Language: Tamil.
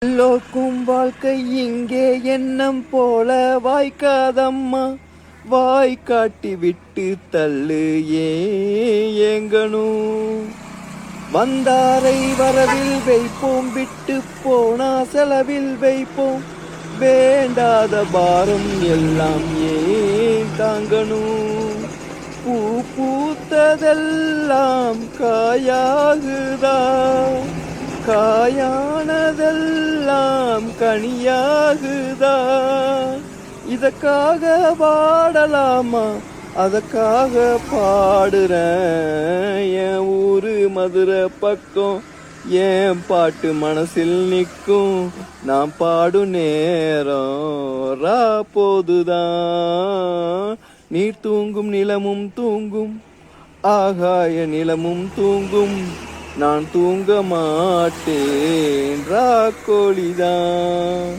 எல்லோர்க்கும் வாழ்க்கை இங்கே எண்ணம் போல வாய்க்காதம்மா, வாய் காட்டி விட்டு தள்ளு ஏங்கணும். வந்தாரை வரவில் வைப்போம், விட்டு போனா செலவில் வைப்போம். வேண்டாத பாரம் எல்லாம் ஏன் தாங்கணும். பூ பூத்ததெல்லாம் காயாகுதா, காயானதெல்லாம் கனியாகுதா. இதற்காக பாடலாமா, அதற்காக பாடுறேன். என் ஊரு மதுரை பக்கம், என் பாட்டு மனசில் நிற்கும். நான் பாடும் நேரம் ரா போதுதான். நீர் தூங்கும் நிலமும் தூங்கும், ஆகாய நிலமும் தூங்கும். நான் தூங்க மாட்டேன், ராக்கோழிதான்.